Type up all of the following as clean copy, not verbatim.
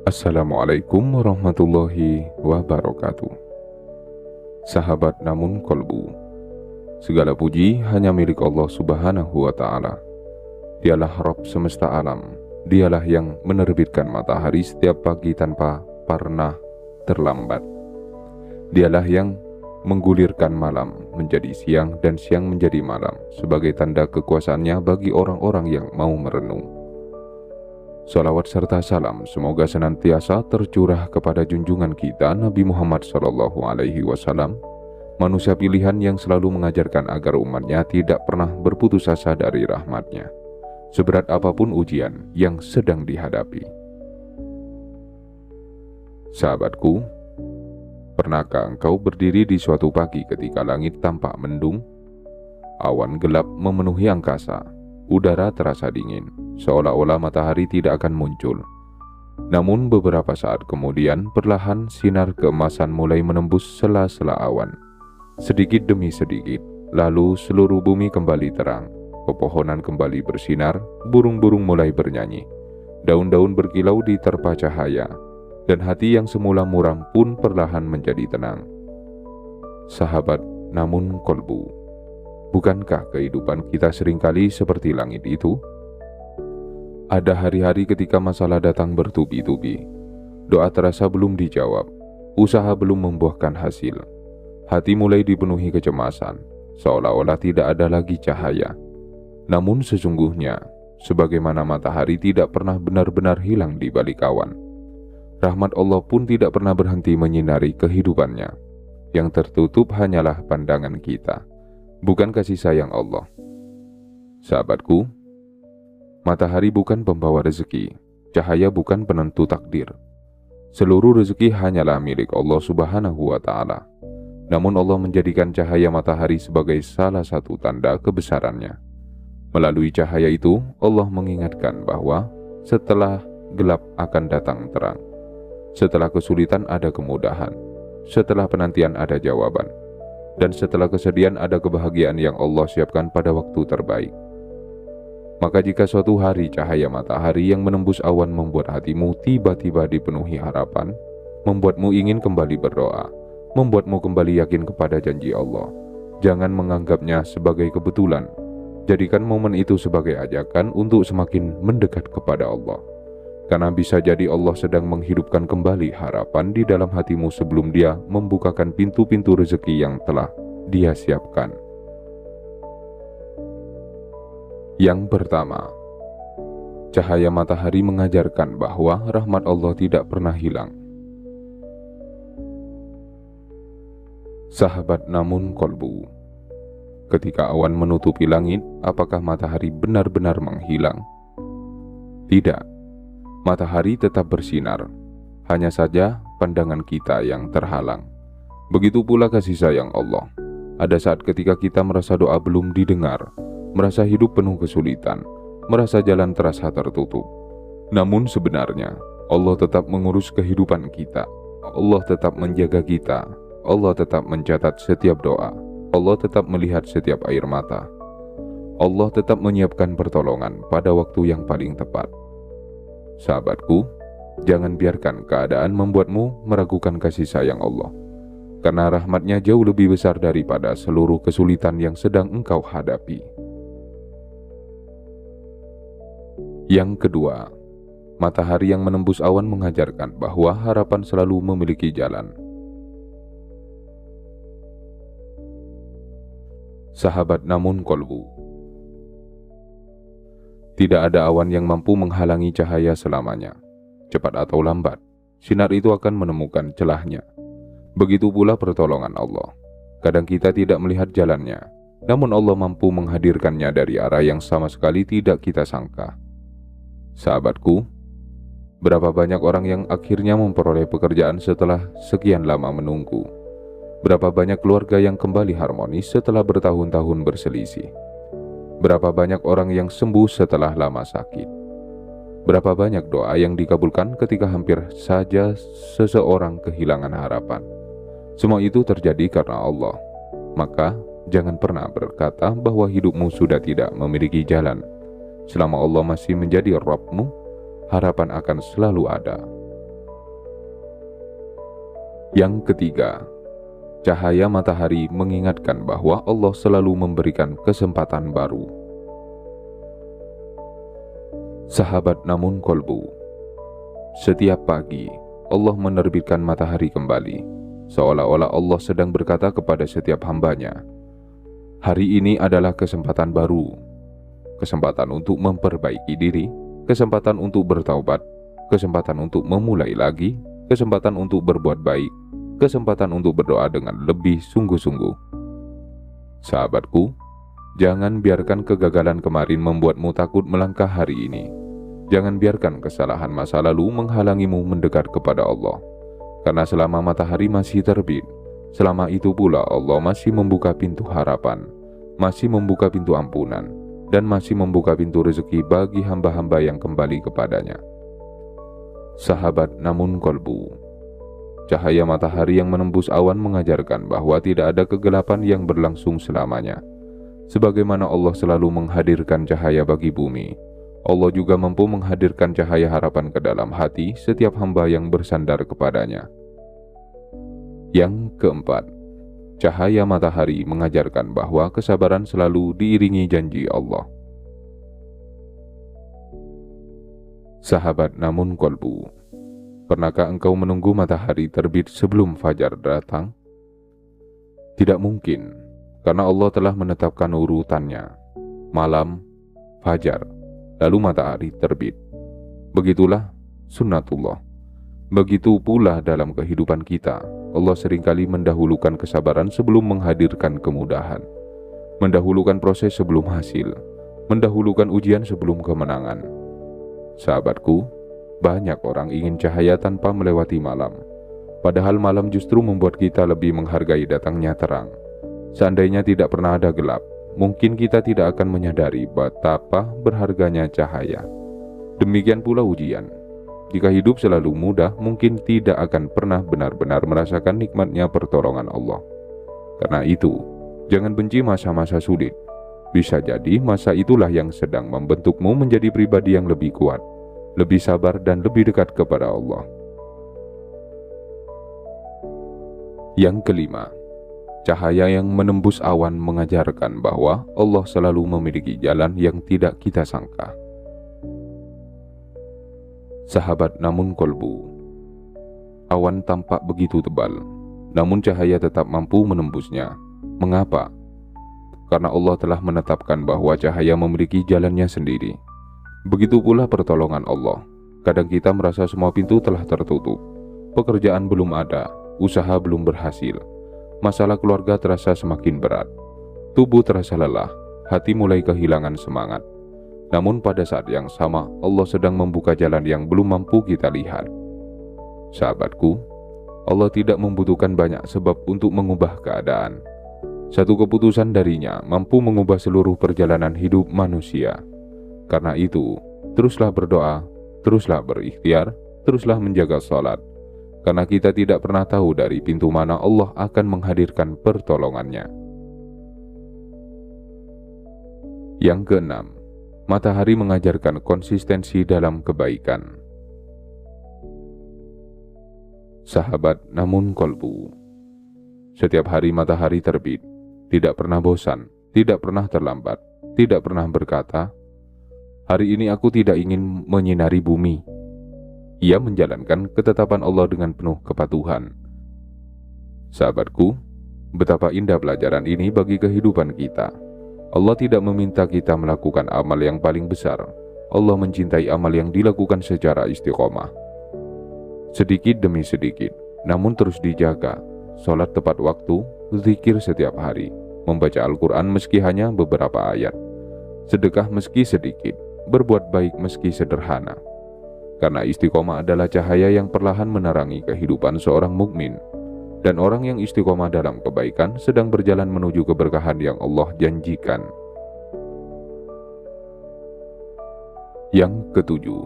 Assalamualaikum warahmatullahi wabarakatuh. Sahabat namun kolbu, segala puji hanya milik Allah subhanahu wa ta'ala. Dialah Rabb semesta alam. Dialah yang menerbitkan matahari setiap pagi tanpa pernah terlambat. Dialah yang menggulirkan malam menjadi siang dan siang menjadi malam sebagai tanda kekuasaannya bagi orang-orang yang mau merenung. Salawat serta salam semoga senantiasa tercurah kepada junjungan kita Nabi Muhammad SAW, manusia pilihan yang selalu mengajarkan agar umatnya tidak pernah berputus asa dari rahmatnya, seberat apapun ujian yang sedang dihadapi. Sahabatku, pernahkah engkau berdiri di suatu pagi ketika langit tampak mendung, awan gelap memenuhi angkasa, udara terasa dingin, seolah-olah matahari tidak akan muncul. Namun beberapa saat kemudian perlahan sinar keemasan mulai menembus sela-sela awan. Sedikit demi sedikit, lalu seluruh bumi kembali terang, pepohonan kembali bersinar, burung-burung mulai bernyanyi, daun-daun berkilau diterpa cahaya, dan hati yang semula muram pun perlahan menjadi tenang. Sahabat namun kolbu, bukankah kehidupan kita seringkali seperti langit itu? Ada hari-hari ketika masalah datang bertubi-tubi, doa terasa belum dijawab, usaha belum membuahkan hasil, hati mulai dipenuhi kecemasan, seolah-olah tidak ada lagi cahaya. Namun sesungguhnya, sebagaimana matahari tidak pernah benar-benar hilang di balik awan, rahmat Allah pun tidak pernah berhenti menyinari kehidupannya. Yang tertutup hanyalah pandangan kita, bukan kasih sayang Allah. Sahabatku, matahari bukan pembawa rezeki, cahaya bukan penentu takdir. Seluruh rezeki hanyalah milik Allah subhanahu wa ta'ala. Namun Allah menjadikan cahaya matahari sebagai salah satu tanda kebesarannya. Melalui cahaya itu, Allah mengingatkan bahwa setelah gelap akan datang terang. Setelah kesulitan ada kemudahan. Setelah penantian ada jawaban. Dan setelah kesedihan ada kebahagiaan yang Allah siapkan pada waktu terbaik. Maka jika suatu hari cahaya matahari yang menembus awan membuat hatimu tiba-tiba dipenuhi harapan, membuatmu ingin kembali berdoa, membuatmu kembali yakin kepada janji Allah, jangan menganggapnya sebagai kebetulan. Jadikan momen itu sebagai ajakan untuk semakin mendekat kepada Allah. Karena bisa jadi Allah sedang menghidupkan kembali harapan di dalam hatimu sebelum Dia membukakan pintu-pintu rezeki yang telah Dia siapkan. Yang pertama, cahaya matahari mengajarkan bahwa rahmat Allah tidak pernah hilang. Sahabat namun kolbu, ketika awan menutupi langit, apakah matahari benar-benar menghilang? Tidak. Matahari tetap bersinar, hanya saja pandangan kita yang terhalang. Begitu pula kasih sayang Allah. Ada saat ketika kita merasa doa belum didengar, merasa hidup penuh kesulitan, merasa jalan terasa tertutup. Namun sebenarnya, Allah tetap mengurus kehidupan kita. Allah tetap menjaga kita. Allah tetap mencatat setiap doa. Allah tetap melihat setiap air mata. Allah tetap menyiapkan pertolongan pada waktu yang paling tepat. Sahabatku, jangan biarkan keadaan membuatmu meragukan kasih sayang Allah, karena rahmatnya jauh lebih besar daripada seluruh kesulitan yang sedang engkau hadapi. Yang kedua, matahari yang menembus awan mengajarkan bahwa harapan selalu memiliki jalan. Sahabat namun kolbu, tidak ada awan yang mampu menghalangi cahaya selamanya. Cepat atau lambat, sinar itu akan menemukan celahnya. Begitu pula pertolongan Allah. Kadang kita tidak melihat jalannya, namun Allah mampu menghadirkannya dari arah yang sama sekali tidak kita sangka. Sahabatku, berapa banyak orang yang akhirnya memperoleh pekerjaan setelah sekian lama menunggu? Berapa banyak keluarga yang kembali harmonis setelah bertahun-tahun berselisih? Berapa banyak orang yang sembuh setelah lama sakit? Berapa banyak doa yang dikabulkan ketika hampir saja seseorang kehilangan harapan? Semua itu terjadi karena Allah. Maka jangan pernah berkata bahwa hidupmu sudah tidak memiliki jalan. Selama Allah masih menjadi Rabbmu, harapan akan selalu ada. Yang ketiga, cahaya matahari mengingatkan bahwa Allah selalu memberikan kesempatan baru. Sahabat namun kolbu, setiap pagi Allah menerbitkan matahari kembali, seolah-olah Allah sedang berkata kepada setiap hambanya, hari ini adalah kesempatan baru, kesempatan untuk memperbaiki diri, kesempatan untuk bertaubat, kesempatan untuk memulai lagi, kesempatan untuk berbuat baik, kesempatan untuk berdoa dengan lebih sungguh-sungguh. Sahabatku, jangan biarkan kegagalan kemarin membuatmu takut melangkah hari ini. Jangan biarkan kesalahan masa lalu menghalangimu mendekat kepada Allah. Karena selama matahari masih terbit, selama itu pula Allah masih membuka pintu harapan, masih membuka pintu ampunan, dan masih membuka pintu rezeki bagi hamba-hamba yang kembali kepadanya. Sahabat namun kolbu, cahaya matahari yang menembus awan mengajarkan bahwa tidak ada kegelapan yang berlangsung selamanya. Sebagaimana Allah selalu menghadirkan cahaya bagi bumi, Allah juga mampu menghadirkan cahaya harapan ke dalam hati setiap hamba yang bersandar kepadanya. Yang keempat, cahaya matahari mengajarkan bahwa kesabaran selalu diiringi janji Allah. Sahabat namun kolbu, pernahkah engkau menunggu matahari terbit sebelum fajar datang? Tidak mungkin, karena Allah telah menetapkan urutannya. Malam, fajar, lalu matahari terbit. Begitulah sunnatullah. Begitu pula dalam kehidupan kita, Allah seringkali mendahulukan kesabaran sebelum menghadirkan kemudahan, mendahulukan proses sebelum hasil, mendahulukan ujian sebelum kemenangan. Sahabatku, banyak orang ingin cahaya tanpa melewati malam, padahal malam justru membuat kita lebih menghargai datangnya terang. Seandainya tidak pernah ada gelap, mungkin kita tidak akan menyadari betapa berharganya cahaya. Demikian pula ujian. Jika hidup selalu mudah, mungkin tidak akan pernah benar-benar merasakan nikmatnya pertolongan Allah. Karena itu, jangan benci masa-masa sulit. Bisa jadi masa itulah yang sedang membentukmu menjadi pribadi yang lebih kuat, lebih sabar, dan lebih dekat kepada Allah. Yang kelima, cahaya yang menembus awan mengajarkan bahwa Allah selalu memiliki jalan yang tidak kita sangka. Sahabat namun kolbu, awan tampak begitu tebal, namun cahaya tetap mampu menembusnya. Mengapa? Karena Allah telah menetapkan bahwa cahaya memiliki jalannya sendiri. Begitu pula pertolongan Allah. Kadang kita merasa semua pintu telah tertutup, pekerjaan belum ada, usaha belum berhasil, masalah keluarga terasa semakin berat, tubuh terasa lelah, hati mulai kehilangan semangat. Namun pada saat yang sama, Allah sedang membuka jalan yang belum mampu kita lihat. Sahabatku, Allah tidak membutuhkan banyak sebab untuk mengubah keadaan. Satu keputusan darinya mampu mengubah seluruh perjalanan hidup manusia. Karena itu, teruslah berdoa, teruslah berikhtiar, teruslah menjaga salat. Karena kita tidak pernah tahu dari pintu mana Allah akan menghadirkan pertolongannya. Yang keenam, matahari mengajarkan konsistensi dalam kebaikan. Sahabat namun kolbu, setiap hari matahari terbit, tidak pernah bosan, tidak pernah terlambat, tidak pernah berkata, hari ini aku tidak ingin menyinari bumi. Ia menjalankan ketetapan Allah dengan penuh kepatuhan. Sahabatku, betapa indah pelajaran ini bagi kehidupan kita. Allah tidak meminta kita melakukan amal yang paling besar. Allah mencintai amal yang dilakukan secara istiqomah. Sedikit demi sedikit, namun terus dijaga. Sholat tepat waktu, zikir setiap hari, membaca Al-Quran meski hanya beberapa ayat, sedekah meski sedikit, berbuat baik meski sederhana. Karena istiqomah adalah cahaya yang perlahan menerangi kehidupan seorang mukmin, dan orang yang istiqomah dalam kebaikan sedang berjalan menuju keberkahan yang Allah janjikan. Yang ketujuh,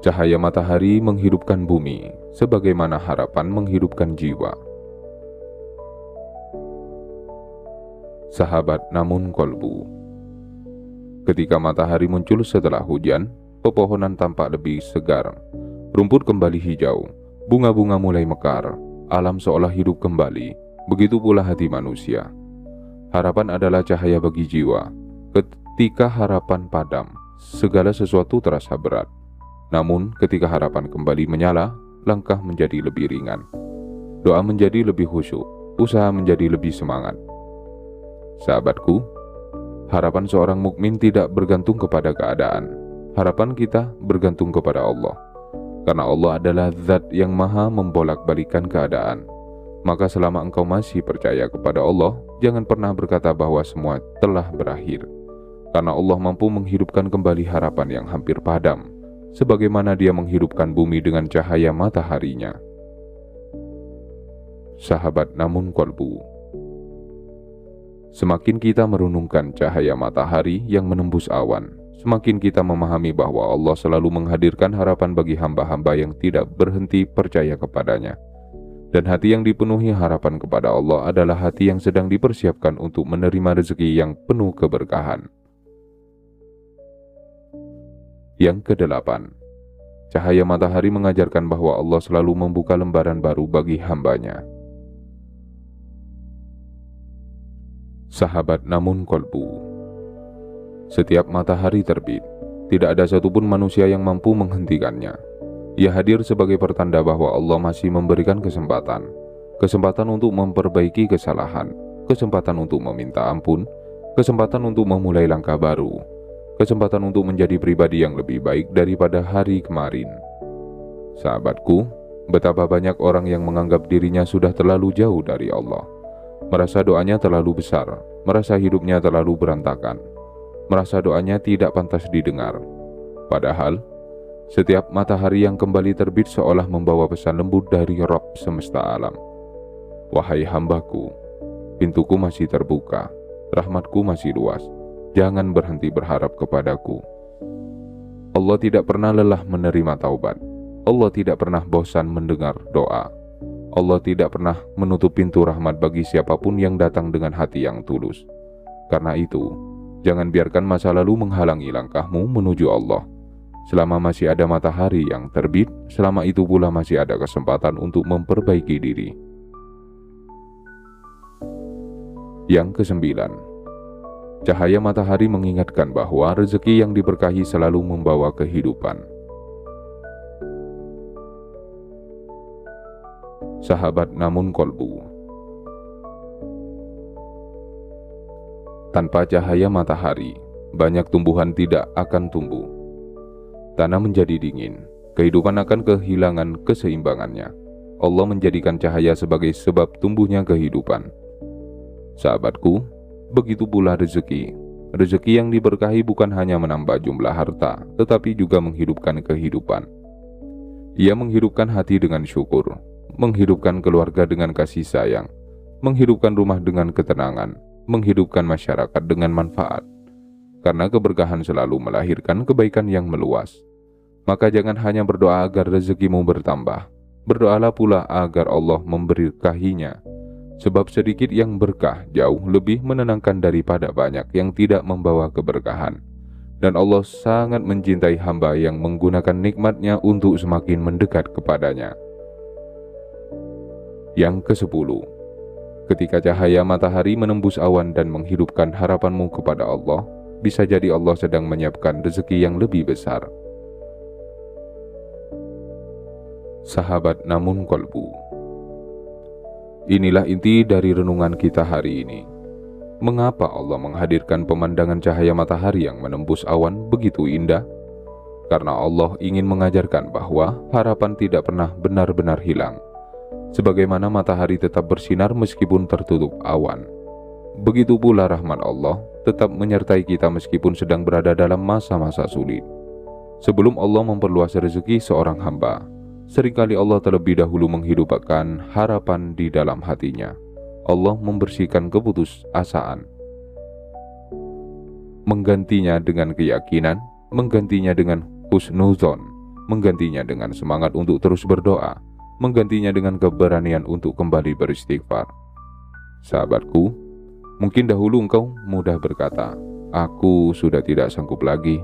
cahaya matahari menghidupkan bumi, sebagaimana harapan menghidupkan jiwa. Sahabat namun kolbu, ketika matahari muncul setelah hujan, pepohonan tampak lebih segar, rumput kembali hijau, Bunga-bunga mulai mekar, alam seolah hidup kembali, begitu pula hati manusia. Harapan adalah cahaya bagi jiwa. Ketika harapan padam, segala sesuatu terasa berat. Namun, ketika harapan kembali menyala, langkah menjadi lebih ringan. Doa menjadi lebih khusyuk, usaha menjadi lebih semangat. Sahabatku, harapan seorang mukmin tidak bergantung kepada keadaan. Harapan kita bergantung kepada Allah. Karena Allah adalah zat yang maha membolak-balikan keadaan. Maka selama engkau masih percaya kepada Allah, jangan pernah berkata bahwa semua telah berakhir. Karena Allah mampu menghidupkan kembali harapan yang hampir padam, sebagaimana Dia menghidupkan bumi dengan cahaya mataharinya. Sahabat namun kolbu, semakin kita merenungkan cahaya matahari yang menembus awan, semakin kita memahami bahwa Allah selalu menghadirkan harapan bagi hamba-hamba yang tidak berhenti percaya kepadanya. Dan hati yang dipenuhi harapan kepada Allah adalah hati yang sedang dipersiapkan untuk menerima rezeki yang penuh keberkahan. Yang kedelapan, cahaya matahari mengajarkan bahwa Allah selalu membuka lembaran baru bagi hambanya. Sahabat namun kolbu, setiap matahari terbit, tidak ada satupun manusia yang mampu menghentikannya. Ia hadir sebagai pertanda bahwa Allah masih memberikan kesempatan untuk memperbaiki kesalahan, kesempatan untuk meminta ampun, kesempatan untuk memulai langkah baru, kesempatan untuk menjadi pribadi yang lebih baik daripada hari kemarin. Sahabatku, betapa banyak orang yang menganggap dirinya sudah terlalu jauh dari Allah, merasa doanya terlalu besar, merasa hidupnya terlalu berantakan, merasa doanya tidak pantas didengar. Padahal, setiap matahari yang kembali terbit seolah membawa pesan lembut dari Rabb semesta alam. Wahai hambaku, pintuku masih terbuka, rahmatku masih luas, jangan berhenti berharap kepadaku. Allah tidak pernah lelah menerima taubat. Allah tidak pernah bosan mendengar doa. Allah tidak pernah menutup pintu rahmat bagi siapapun yang datang dengan hati yang tulus. Karena itu, jangan biarkan masa lalu menghalangi langkahmu menuju Allah. Selama masih ada matahari yang terbit, selama itu pula masih ada kesempatan untuk memperbaiki diri. Yang kesembilan, cahaya matahari mengingatkan bahwa rezeki yang diberkahi selalu membawa kehidupan. Sahabat namun kolbu, tanpa cahaya matahari, banyak tumbuhan tidak akan tumbuh. Tanah menjadi dingin, kehidupan akan kehilangan keseimbangannya. Allah menjadikan cahaya sebagai sebab tumbuhnya kehidupan. Sahabatku, begitu pula rezeki. Rezeki yang diberkahi bukan hanya menambah jumlah harta, tetapi juga menghidupkan kehidupan. Ia menghidupkan hati dengan syukur, menghidupkan keluarga dengan kasih sayang, menghidupkan rumah dengan ketenangan, menghidupkan masyarakat dengan manfaat. Karena keberkahan selalu melahirkan kebaikan yang meluas. Maka jangan hanya berdoa agar rezekimu bertambah, berdoalah pula agar Allah memberkahinya. Sebab sedikit yang berkah jauh lebih menenangkan daripada banyak yang tidak membawa keberkahan. Dan Allah sangat mencintai hamba yang menggunakan nikmatnya untuk semakin mendekat kepadanya. Yang ke-10, ketika cahaya matahari menembus awan dan menghidupkan harapanmu kepada Allah, bisa jadi Allah sedang menyiapkan rezeki yang lebih besar. Sahabat namun kolbu, inilah inti dari renungan kita hari ini. Mengapa Allah menghadirkan pemandangan cahaya matahari yang menembus awan begitu indah? Karena Allah ingin mengajarkan bahwa harapan tidak pernah benar-benar hilang. Sebagaimana matahari tetap bersinar meskipun tertutup awan, begitu pula rahmat Allah tetap menyertai kita meskipun sedang berada dalam masa-masa sulit. Sebelum Allah memperluas rezeki seorang hamba, seringkali Allah terlebih dahulu menghidupkan harapan di dalam hatinya. Allah membersihkan keputusasaan, menggantinya dengan keyakinan, menggantinya dengan husnuzon, menggantinya dengan semangat untuk terus berdoa, menggantinya dengan keberanian untuk kembali beristighfar. Sahabatku, mungkin dahulu engkau mudah berkata, "Aku sudah tidak sanggup lagi."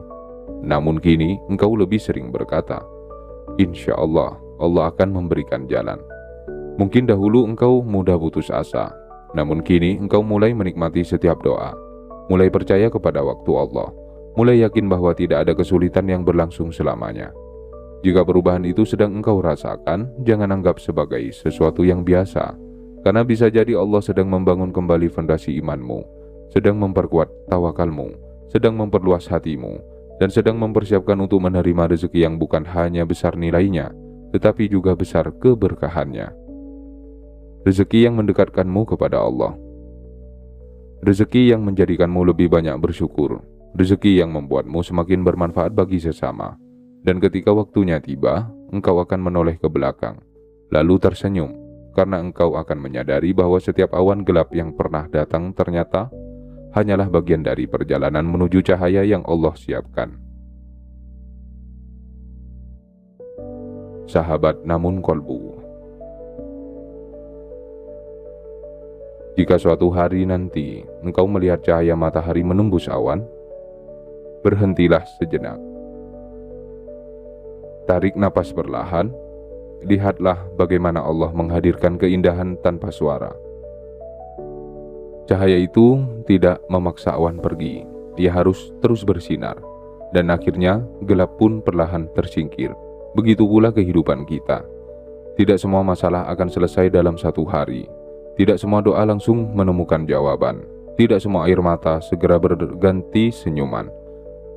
Namun kini engkau lebih sering berkata, "Insya Allah Allah akan memberikan jalan. Mungkin dahulu engkau mudah putus asa, namun kini engkau mulai menikmati setiap doa, mulai percaya kepada waktu Allah, mulai yakin bahwa tidak ada kesulitan yang berlangsung selamanya. Jika perubahan itu sedang engkau rasakan, jangan anggap sebagai sesuatu yang biasa, karena bisa jadi Allah sedang membangun kembali fondasi imanmu, sedang memperkuat tawakalmu, sedang memperluas hatimu, dan sedang mempersiapkan untuk menerima rezeki yang bukan hanya besar nilainya, tetapi juga besar keberkahannya. Rezeki yang mendekatkanmu kepada Allah, rezeki yang menjadikanmu lebih banyak bersyukur, rezeki yang membuatmu semakin bermanfaat bagi sesama. Dan ketika waktunya tiba, engkau akan menoleh ke belakang, lalu tersenyum, karena engkau akan menyadari bahwa setiap awan gelap yang pernah datang ternyata hanyalah bagian dari perjalanan menuju cahaya yang Allah siapkan. Sahabat namun kolbu. Jika suatu hari nanti engkau melihat cahaya matahari menembus awan, berhentilah sejenak. Tarik napas perlahan, lihatlah bagaimana Allah menghadirkan keindahan tanpa suara. Cahaya itu tidak memaksa awan pergi, dia harus terus bersinar, dan akhirnya gelap pun perlahan tersingkir. Begitu pula kehidupan kita. Tidak semua masalah akan selesai dalam satu hari. Tidak semua doa langsung menemukan jawaban. Tidak semua air mata segera berganti senyuman.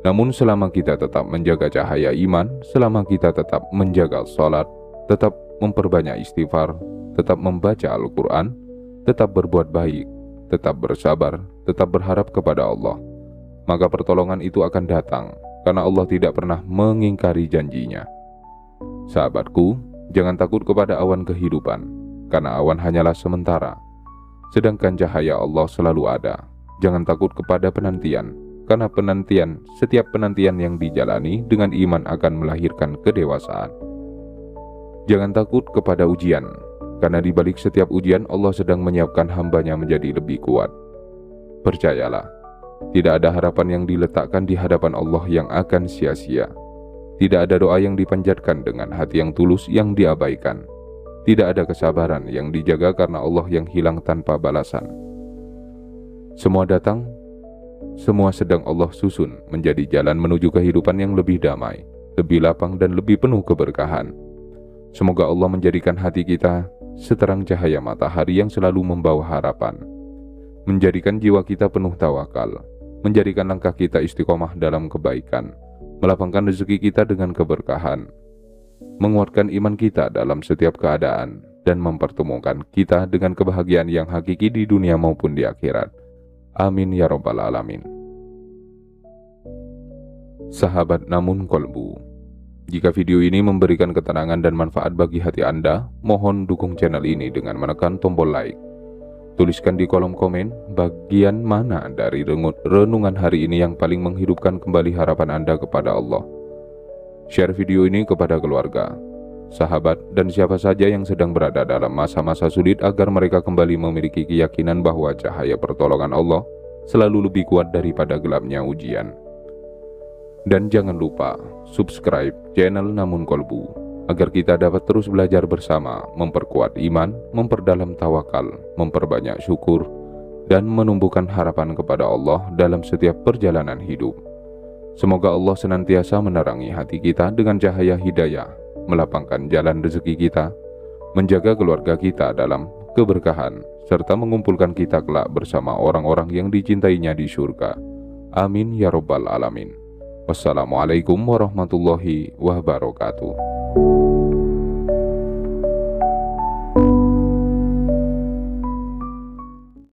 Namun selama kita tetap menjaga cahaya iman, selama kita tetap menjaga salat, tetap memperbanyak istighfar, tetap membaca Al-Quran, tetap berbuat baik, tetap bersabar, tetap berharap kepada Allah, maka pertolongan itu akan datang, karena Allah tidak pernah mengingkari janjinya. Sahabatku, jangan takut kepada awan kehidupan, karena awan hanyalah sementara, sedangkan cahaya Allah selalu ada. Jangan takut kepada penantian, karena setiap penantian yang dijalani dengan iman akan melahirkan kedewasaan. Jangan takut kepada ujian, karena di balik setiap ujian Allah sedang menyiapkan hambanya menjadi lebih kuat. Percayalah, tidak ada harapan yang diletakkan di hadapan Allah yang akan sia-sia. Tidak ada doa yang dipanjatkan dengan hati yang tulus yang diabaikan. Tidak ada kesabaran yang dijaga karena Allah yang hilang tanpa balasan. Semua datang, semua sedang Allah susun menjadi jalan menuju kehidupan yang lebih damai, lebih lapang dan lebih penuh keberkahan. Semoga Allah menjadikan hati kita seterang cahaya matahari yang selalu membawa harapan, menjadikan jiwa kita penuh tawakal, menjadikan langkah kita istiqomah dalam kebaikan, melapangkan rezeki kita dengan keberkahan, menguatkan iman kita dalam setiap keadaan, dan mempertemukan kita dengan kebahagiaan yang hakiki di dunia maupun di akhirat. Amin ya rabbal alamin. Sahabat namun kolbu, jika video ini memberikan ketenangan dan manfaat bagi hati Anda, mohon dukung channel ini dengan menekan tombol like. Tuliskan di kolom komen bagian mana dari renungan hari ini yang paling menghidupkan kembali harapan Anda kepada Allah. Share video ini kepada keluarga, sahabat, dan siapa saja yang sedang berada dalam masa-masa sulit agar mereka kembali memiliki keyakinan bahwa cahaya pertolongan Allah selalu lebih kuat daripada gelapnya ujian. Dan jangan lupa subscribe channel Namun Kolbu agar kita dapat terus belajar bersama, memperkuat iman, memperdalam tawakal, memperbanyak syukur, dan menumbuhkan harapan kepada Allah dalam setiap perjalanan hidup. Semoga Allah senantiasa menerangi hati kita dengan cahaya hidayah, melapangkan jalan rezeki kita, menjaga keluarga kita dalam keberkahan, serta mengumpulkan kita kelak bersama orang-orang yang dicintainya di surga. Amin ya rabbal alamin. Wassalamualaikum warahmatullahi wabarakatuh.